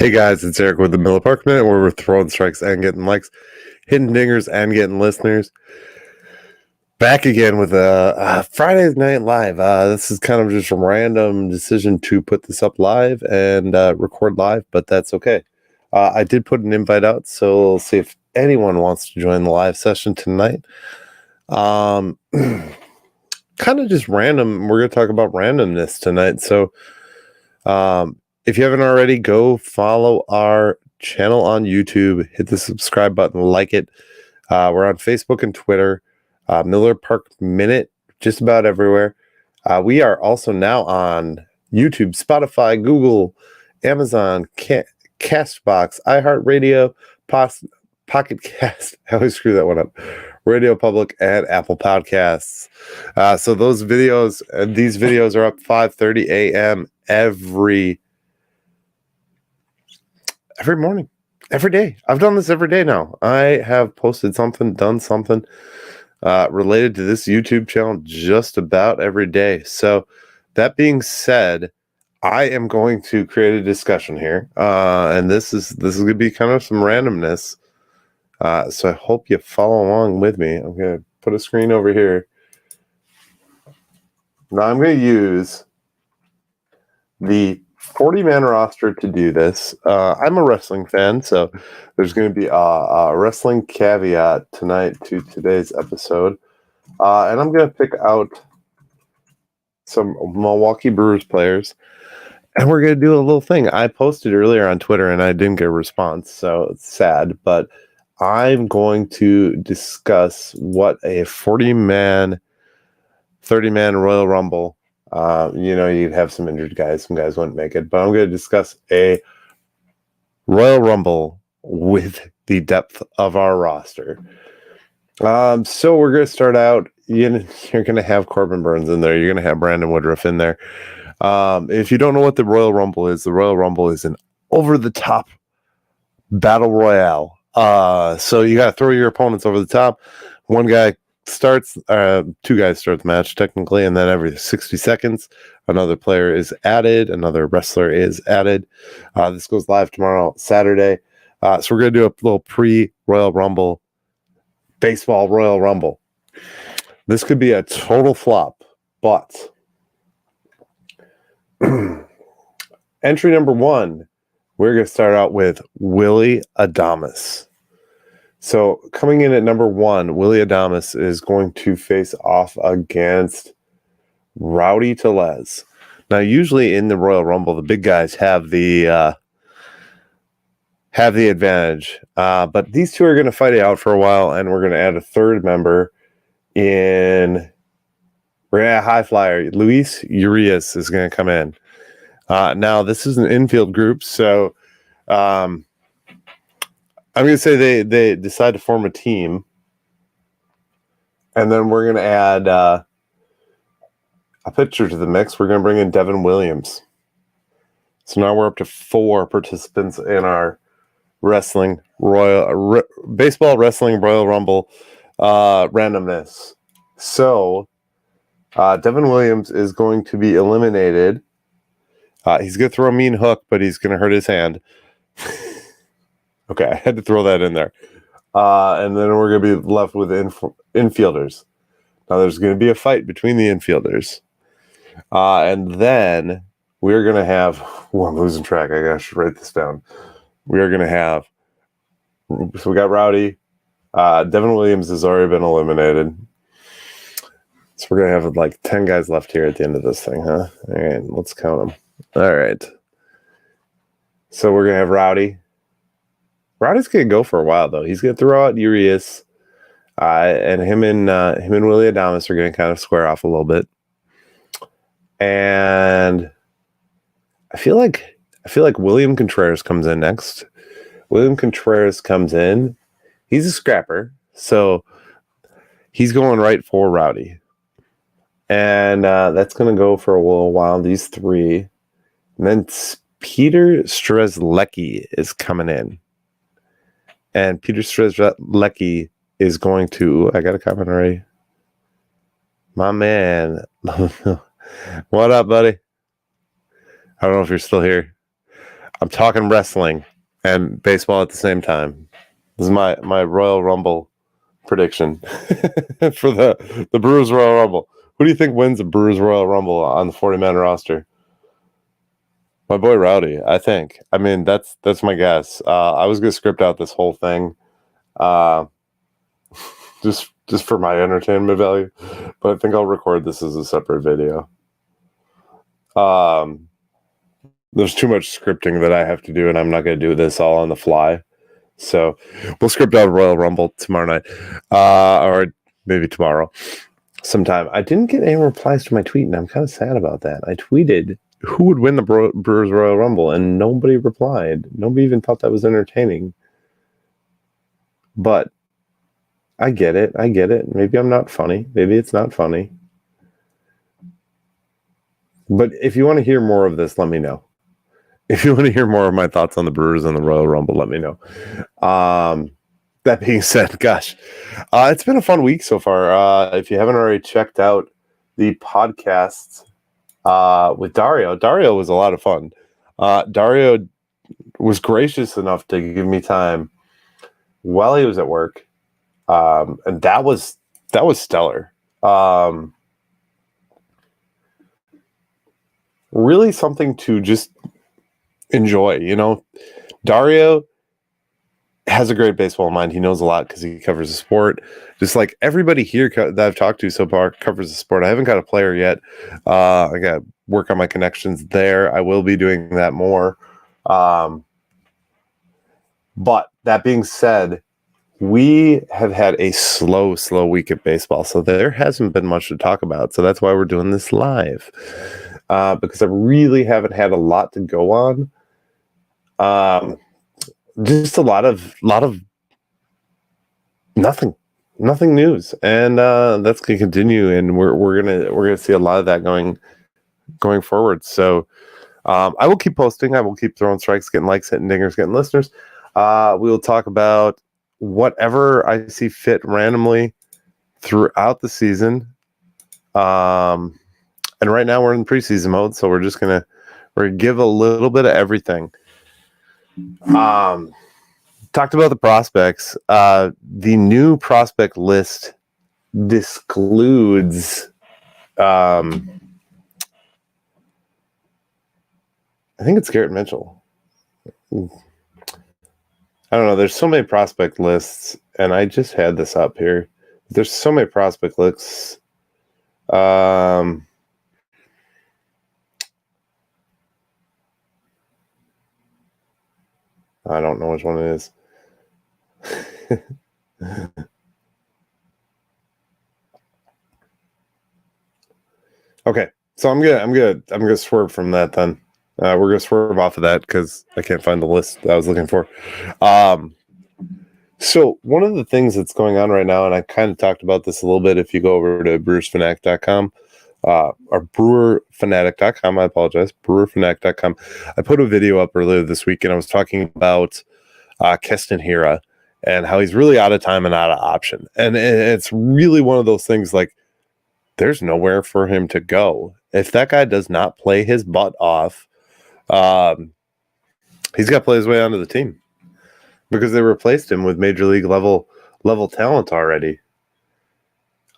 Hey guys, it's Eric with the Miller Park Minute, where we're throwing strikes and getting likes, hitting dingers and getting listeners. Back again with a Friday Night Live. This is kind of just a random decision to put this up live and record live, but that's okay. I did put an invite out, so we'll see if anyone wants to join the live session tonight. Kind of just random. We're going to talk about randomness tonight. So if you haven't already, go follow our channel on YouTube, hit the subscribe button, like it. We're on Facebook and Twitter, Miller Park Minute, just about everywhere. We are also now on YouTube, Spotify, Google, Amazon, Castbox, iHeartRadio, Pocket Cast. I always screw that one up. Radio Public and Apple Podcasts. So those videos, these videos are up 5:30 a.m. every morning, every day. I've done this every day now. I have posted something, done something related to this YouTube channel just about every day. So that being said, I am going to create a discussion here, and this is going to be kind of some randomness. So I hope you follow along with me. I'm going to put a screen over here. Now I'm going to use the 40-man roster to do this. I'm a wrestling fan, so there's going to be a wrestling caveat tonight to today's episode. And I'm going to pick out some Milwaukee Brewers players, and we're going to do a little thing. I posted earlier on Twitter, and I didn't get a response, so it's sad, but I'm going to discuss what a 40-man, 30-man Royal Rumble. You'd have some injured guys. Some guys wouldn't make it. But I'm going to discuss a Royal Rumble with the depth of our roster. So we're going to start out. You're going to have Corbin Burns in there. You're going to have Brandon Woodruff in there. If you don't know what the Royal Rumble is an over-the-top battle royale. So you got to throw your opponents over the top. One guy starts, two guys start the match technically, and then every 60 seconds another player is added, another wrestler is added. This goes live tomorrow, Saturday. So we're going to do a little pre-Royal Rumble, baseball Royal Rumble. This could be a total flop, but entry number one, we're going to start out with Willie Adames. So coming in at number one, Willie Adames is going to face off against Rowdy Tellez. Now, usually in the Royal Rumble, the big guys have the advantage, but these two are going to fight it out for a while, and we're going to add a third member in. We're going to add a high flyer. Luis Urias is going to come in. Now, this is an infield group, so I'm going to say they decide to form a team, and then we're going to add a pitcher to the mix. We're going to bring in Devin Williams. So now we're up to 4 participants in our baseball wrestling Royal Rumble randomness. So Devin Williams is going to be eliminated. He's going to throw a mean hook, but he's going to hurt his hand. Okay, I had to throw that in there. And then we're going to be left with infielders. Now, there's going to be a fight between the infielders. And then we're going to have... Oh, I'm losing track. I should write this down. We are going to have... So we got Rowdy. Devin Williams has already been eliminated. So we're going to have like 10 guys left here at the end of this thing, huh? All right, let's count them. All right. So we're going to have Rowdy. Rowdy's going to go for a while, though. He's going to throw out Urias, and him and Willie Adames are going to kind of square off a little bit. And I feel like William Contreras comes in next. William Contreras comes in. He's a scrapper, so he's going right for Rowdy. And that's going to go for a little while, these three. And then Peter Strzelecki is coming in. And Peter Strzelecki is going to... I got a comment already. My man. What up, buddy? I don't know if you're still here. I'm talking wrestling and baseball at the same time. This is my Royal Rumble prediction for the Brewers Royal Rumble. Who do you think wins the Brewers Royal Rumble on the 40-man roster? My boy Rowdy, I think. I mean, that's my guess. I was gonna script out this whole thing, just for my entertainment value, but I think I'll record this as a separate video. There's too much scripting that I have to do, and I'm not gonna do this all on the fly. So we'll script out Royal Rumble tomorrow night, or maybe tomorrow sometime. I didn't get any replies to my tweet, and I'm kind of sad about that. I tweeted who would win the Brewers Royal Rumble, and nobody replied. Nobody even thought that was entertaining. But I get it. Maybe I'm not funny. Maybe it's not funny. But if you want to hear more of this, let me know. If you want to hear more of my thoughts on the Brewers and the Royal Rumble, let me know. That being said, gosh, it's been a fun week so far. If you haven't already checked out the podcasts with Dario was a lot of fun. Dario was gracious enough to give me time while he was at work, and that was stellar. Really something to just enjoy. Dario has a great baseball mind. He knows a lot because he covers the sport. Just like everybody here that I've talked to so far covers the sport. I haven't got a player yet. I got to work on my connections there. I will be doing that more. But that being said, we have had a slow week of baseball, so there hasn't been much to talk about. So that's why we're doing this live, because I really haven't had a lot to go on. Just a lot of nothing news, and that's gonna continue, and we're gonna see a lot of that going forward. So I will keep posting. I will keep throwing strikes, getting likes, hitting dingers, getting listeners. We will talk about whatever I see fit randomly throughout the season. And right now we're in preseason mode, so we're gonna give a little bit of everything. Talked about the prospects. The new prospect list discludes I think it's Garrett Mitchell. I don't know. There's so many prospect lists, and I just had this up here. There's so many prospect lists. I don't know which one it is. Okay, so I'm gonna swerve from that then. We're gonna swerve off of that because I can't find the list that I was looking for. So one of the things that's going on right now, and I kind of talked about this a little bit, if you go over to brewersfanatic.com, or brewerfanatic.com, I apologize, brewerfanatic.com. I put a video up earlier this week, and I was talking about Keston Hiura and how he's really out of time and out of option. And it's really one of those things like there's nowhere for him to go. If that guy does not play his butt off, he's got to play his way onto the team because they replaced him with major league level talent already.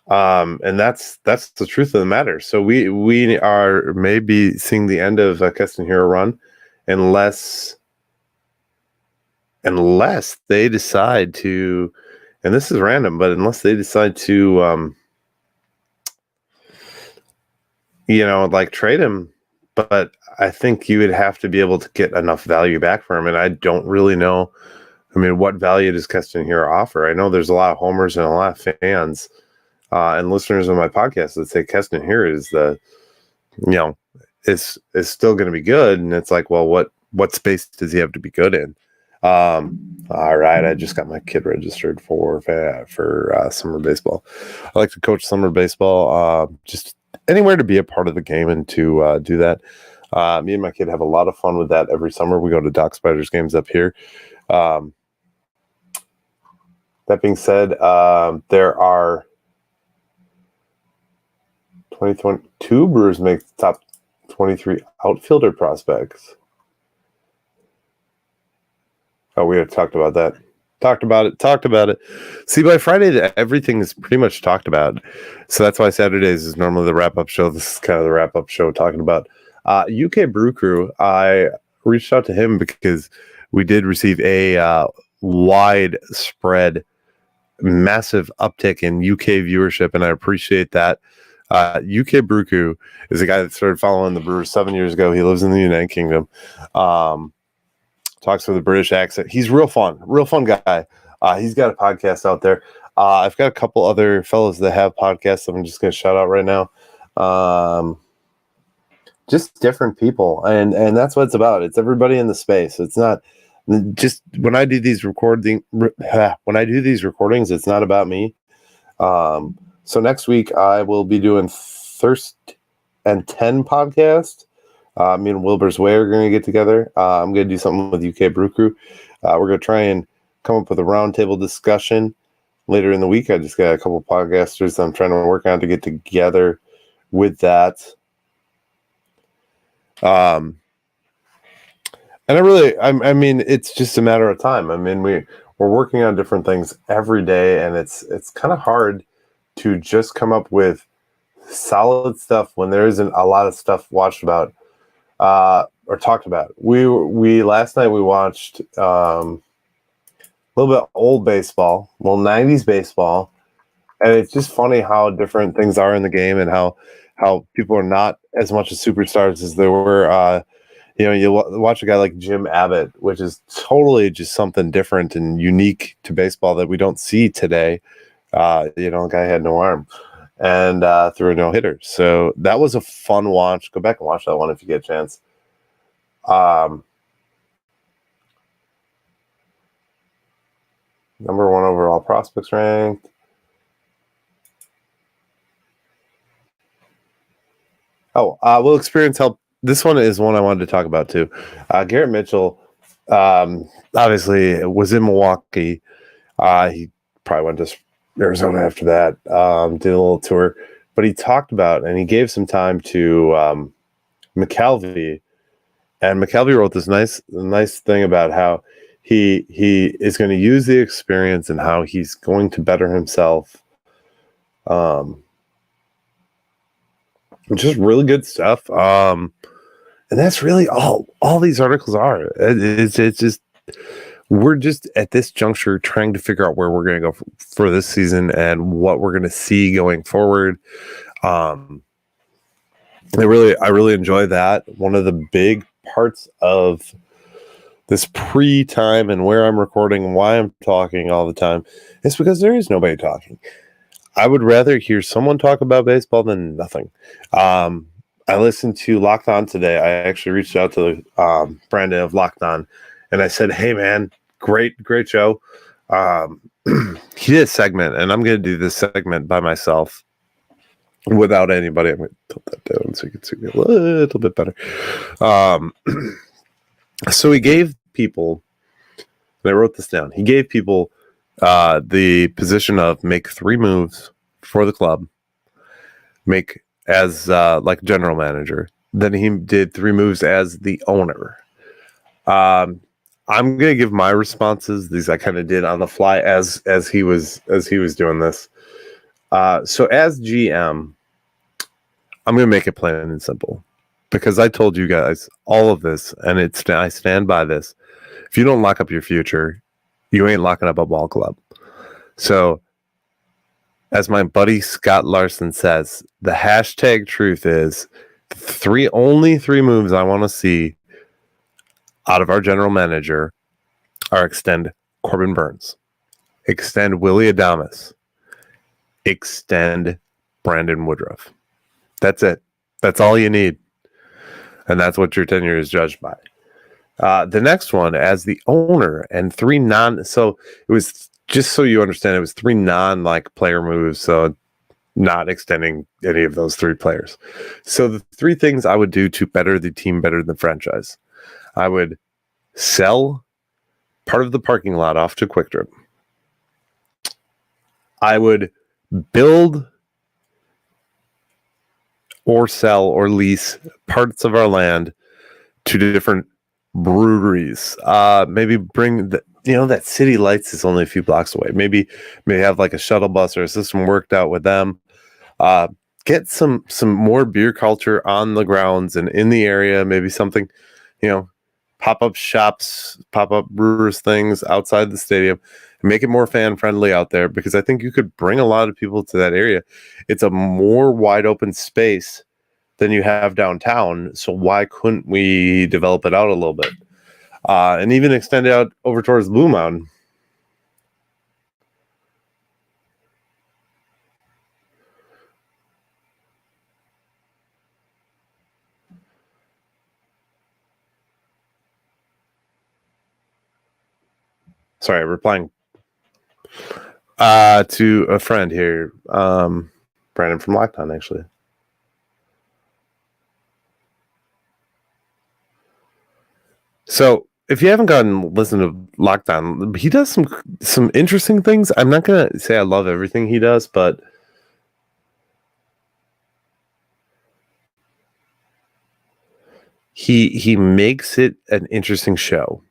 And that's the truth of the matter. So we are maybe seeing the end of Keston Hiura run unless they decide to, and this is random, but unless they decide to, like trade him. But I think you would have to be able to get enough value back for him. And I don't really know. I mean, what value does Keston Hiura offer? I know there's a lot of homers and a lot of fans and listeners of my podcast that say Keston Hiura is is still going to be good. And it's like, well, what space does he have to be good in? All right, I just got my kid registered for summer baseball. I like to coach summer baseball, just anywhere to be a part of the game and to do that. Me and my kid have a lot of fun with that every summer. We go to Doc Spiders games up here. That being said, there are 2022 Brewers make the top 23 outfielder prospects. Oh, we have talked about that. Talked about it. See, by Friday, everything is pretty much talked about. So that's why Saturdays is normally the wrap-up show. This is kind of the wrap-up show talking about UK Brew Crew. I reached out to him because we did receive a widespread, massive uptick in UK viewership, and I appreciate that. UK Brew Crew is a guy that started following the Brewers 7 years ago. He lives in the United Kingdom. Talks with a British accent. He's real fun guy. He's got a podcast out there. I've got a couple other fellows that have podcasts I'm just going to shout out right now. Just different people, and that's what it's about. It's everybody in the space. It's not just when I do these recordings, it's not about me. So next week I will be doing Thirst and 10 podcast. Me and Wilbur's Way are going to get together. I'm going to do something with UK Brew Crew. We're going to try and come up with a roundtable discussion later in the week. I just got a couple podcasters that I'm trying to work on to get together with that. And I mean, it's just a matter of time. I mean, we're working on different things every day, and it's kind of hard to just come up with solid stuff when there isn't a lot of stuff watched about. Or talked about. We last night we watched a little bit old baseball, little 90s baseball, and it's just funny how different things are in the game and how people are not as much as superstars as they were. You watch a guy like Jim Abbott, which is totally just something different and unique to baseball that we don't see today. The guy had no arm and threw a no-hitter. So that was a fun watch. Go back and watch that one if you get a chance. Number 1 overall prospects ranked. Will experience help. This one is one I wanted to talk about too. Garrett Mitchell, obviously was in Milwaukee. He probably went to Arizona after that, did a little tour, but he talked about, and he gave some time to McCalvy, and McCalvy wrote this nice thing about how he is going to use the experience and how he's going to better himself. Just really good stuff. And that's really all these articles are. It's just, we're just at this juncture trying to figure out where we're going to go for this season and what we're going to see going forward. I really enjoy that. One of the big parts of this pre-time and where I'm recording and why I'm talking all the time is because there is nobody talking. I would rather hear someone talk about baseball than nothing. I listened to Locked On today. I actually reached out to Brandon of Locked On, and I said, "Hey, man, great show." He did a segment, and I'm going to do this segment by myself without anybody. I'm going to tilt that down so you can see me a little bit better. So he gave people, and I wrote this down, he gave people the position of make 3 moves for the club, make as like general manager. Then he did 3 moves as the owner. I'm going to give my responses. These I kind of did on the fly as he was doing this. So as GM, I'm going to make it plain and simple because I told you guys all of this, and I stand by this. If you don't lock up your future, you ain't locking up a ball club. So, as my buddy Scott Larson says, the hashtag truth is only three moves I want to see out of our general manager are extend Corbin Burns, extend Willie Adames, extend Brandon Woodruff. That's it. That's all you need. And that's what your tenure is judged by. The next one, as the owner, and 3 so it was, just so you understand, it was 3 player moves, so not extending any of those 3 players. So the 3 things I would do to better the team, better the franchise. I would sell part of the parking lot off to Quick Trip. I would build or sell or lease parts of our land to different breweries. Maybe bring that City Lights is only a few blocks away. Maybe have like a shuttle bus or a system worked out with them. Get some more beer culture on the grounds and in the area. Maybe something, pop-up shops, pop-up brewers things outside the stadium, and make it more fan friendly out there, because I think you could bring a lot of people to that area. It's a more wide open space than you have downtown, so why couldn't we develop it out a little bit, and even extend it out over towards Blue Mountain? Sorry, replying to a friend here, Brandon from Lockdown, actually. So if you haven't gotten listened to Lockdown, he does some interesting things. I'm not gonna say I love everything he does, but he makes it an interesting show.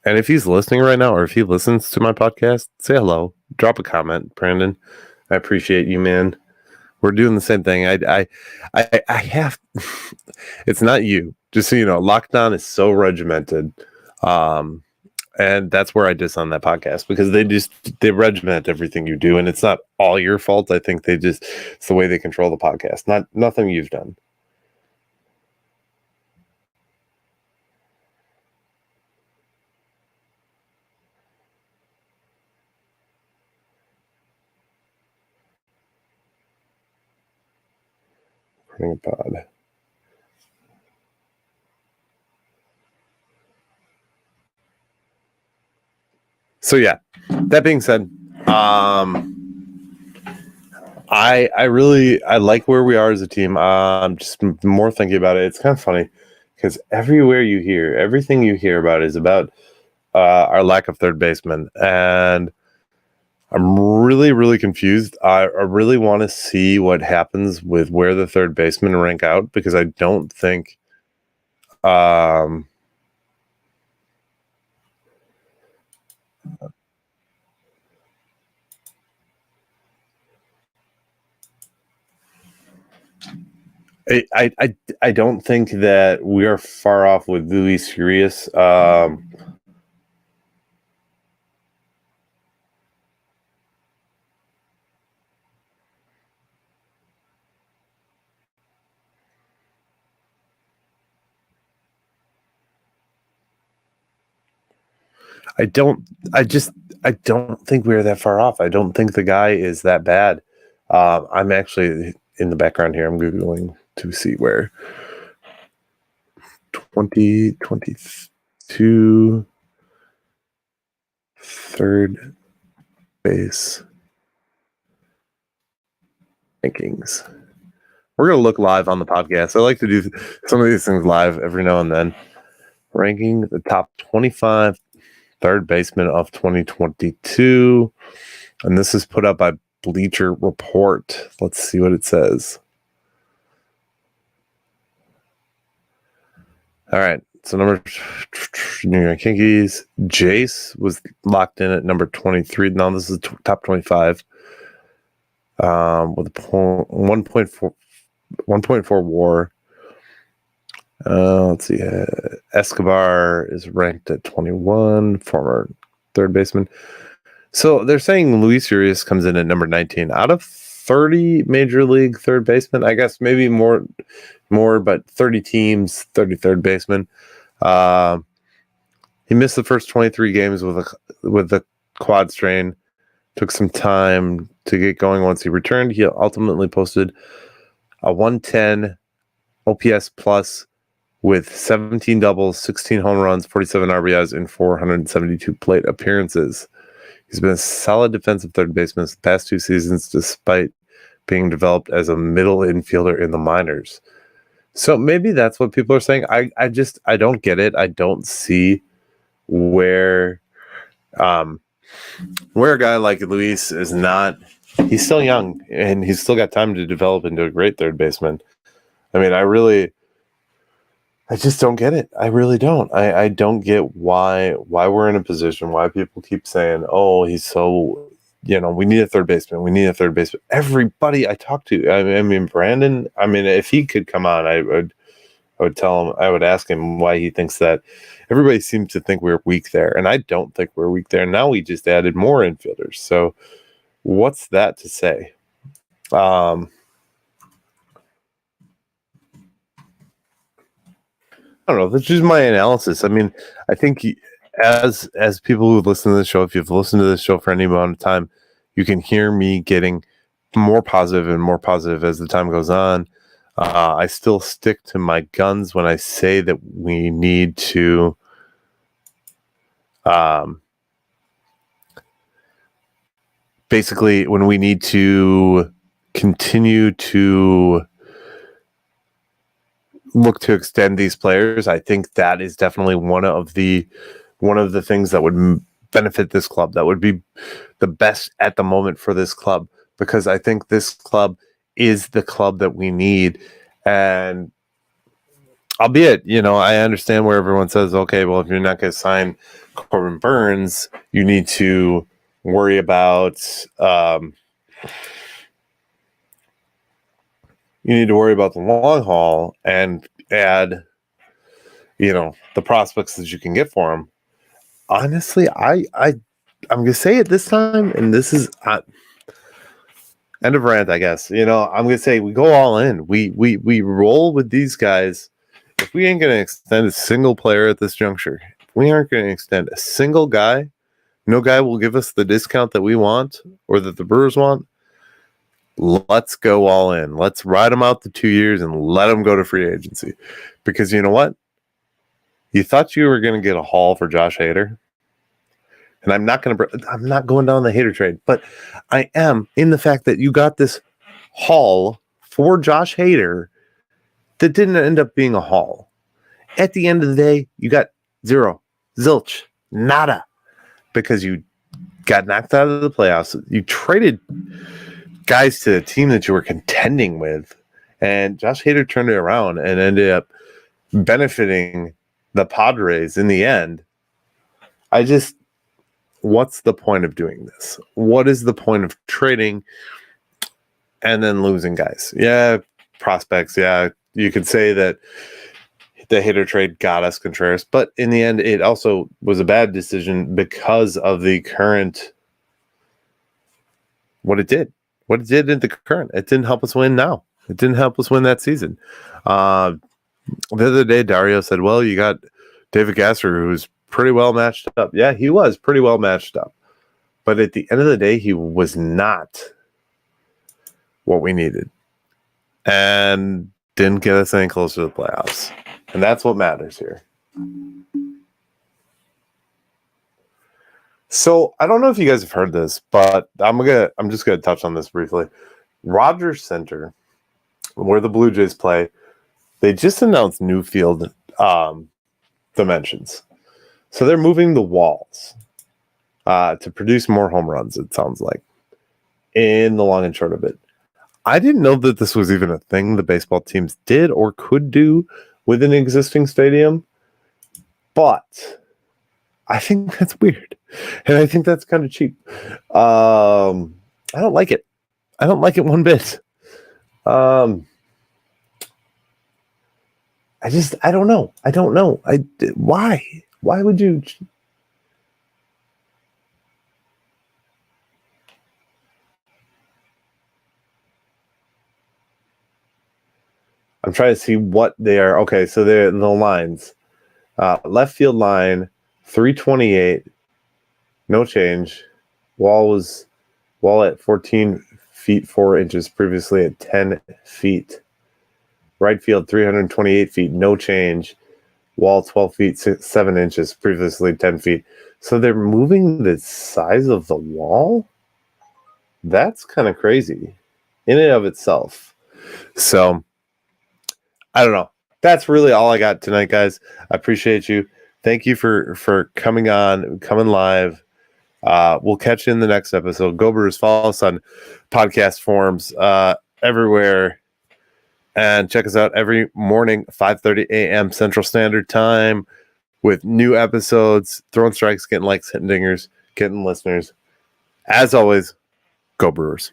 And if he's listening right now, or if he listens to my podcast, say hello, drop a comment, Brandon. I appreciate you, man. We're doing the same thing. I have. It's not you, just so you know. Lockdown is so regimented, and that's where I diss on that podcast, because they regiment everything you do, and it's not all your fault. I think it's the way they control the podcast. Nothing you've done. Pod. So yeah, that being said, I like where we are as a team. Just more thinking about it, it's kind of funny, because everything you hear about is about our lack of third baseman, and I'm really, really confused. I really want to see what happens with where the third basemen rank out, because I don't think I don't think that we are far off with Luis Furious. I don't think we're that far off. I don't think the guy is that bad. I'm actually in the background here. I'm Googling to see where 2022 third base rankings. We're going to look live on the podcast. I like to do some of these things live every now and then. Ranking the top 25 third baseman of 2022. And this is put up by Bleacher Report. Let's see what it says. All right. So number New York Yankees, Jace was locked in at number 23. Now this is top 25. With a 1.4 WAR. Let's see. Escobar is ranked at 21, former third baseman. So they're saying Luis Urias comes in at number 19 out of 30 major league third basemen. I guess maybe more, but 30 teams, 30 third basemen. He missed the first 23 games with the quad strain. Took some time to get going. Once he returned, he ultimately posted a 110 OPS plus with 17 doubles, 16 home runs, 47 RBIs, and 472 plate appearances. He's been a solid defensive third baseman the past 2 seasons, despite being developed as a middle infielder in the minors. So maybe that's what people are saying. I don't get it. I don't see where a guy like Luis is not. He's still young, and he's still got time to develop into a great third baseman. I mean, I just don't get it. I really don't. I don't get why we're in a position, why people keep saying, oh, he's so, we need a third baseman. We need a third baseman. Everybody I talk to, I mean, Brandon, I mean, if he could come on, I would tell him, I would ask him why he thinks that. Everybody seems to think we're weak there, and I don't think we're weak there. Now we just added more infielders. So what's that to say? I don't know. That's just my analysis. I mean, I think as people who listen to the show, if you've listened to this show for any amount of time, you can hear me getting more positive and more positive as the time goes on. I still stick to my guns when I say that we need to basically when we need to continue to look to extend these players. I think that is definitely one of the things that would benefit this club. That would be the best at the moment for this club, because I think this club is the club that we need. And albeit, I understand where everyone says, okay, well, if you're not going to sign Corbin Burns, you need to worry about the long haul and add, the prospects that you can get for him. Honestly, I'm going to say it this time, and this is end of rant, I guess. I'm going to say we go all in. We roll with these guys. If we ain't going to extend a single player at this juncture, if we aren't going to extend a single guy, no guy will give us the discount that we want or that the Brewers want. Let's go all in. Let's ride them out the 2 years and let them go to free agency. Because you know what? You thought you were going to get a haul for Josh Hader. And I'm not going down the Hader trade, but I am in the fact that you got this haul for Josh Hader that didn't end up being a haul. At the end of the day, you got zero, zilch, nada, because you got knocked out of the playoffs. You traded guys to a team that you were contending with, and Josh Hader turned it around and ended up benefiting the Padres in the end. What's the point of doing this? What is the point of trading and then losing guys? Yeah, prospects. Yeah, you could say that the Hader trade got us Contreras, but in the end, it also was a bad decision because of the current, what it did in the current. It didn't help us win now. It didn't help us win that season. The other day, Dario said, well, you got David Gasser, who's pretty well matched up. Yeah, he was pretty well matched up. But at the end of the day, he was not what we needed. And didn't get us any closer to the playoffs. And that's what matters here. So I don't know if you guys have heard this, but I'm just gonna touch on this briefly. Rogers Center, where the Blue Jays play, they just announced new field dimensions. So they're moving the walls to produce more home runs, it sounds like, in the long and short of it. I didn't know that this was even a thing the baseball teams did or could do with an existing stadium, but I think that's weird, and I think that's kind of cheap. I don't like it. I don't like it one bit. I don't know. Why? Why would you? I'm trying to see what they are. Okay, so they're the lines. Left field line, 328, no change. Wall at 14 feet 4 inches, previously at 10 feet. Right field, 328 feet, no change. Wall 12 feet 7 inches, previously 10 feet. So they're moving the size of the wall? That's kind of crazy in and of itself. So I don't know. That's really all I got tonight, guys. I appreciate you. Thank you for coming on, coming live. We'll catch you in the next episode. Go Brewers. Follow us on podcast forums everywhere. And check us out every morning, 5:30 a.m. Central Standard Time, with new episodes, throwing strikes, getting likes, hitting dingers, getting listeners. As always, go Brewers.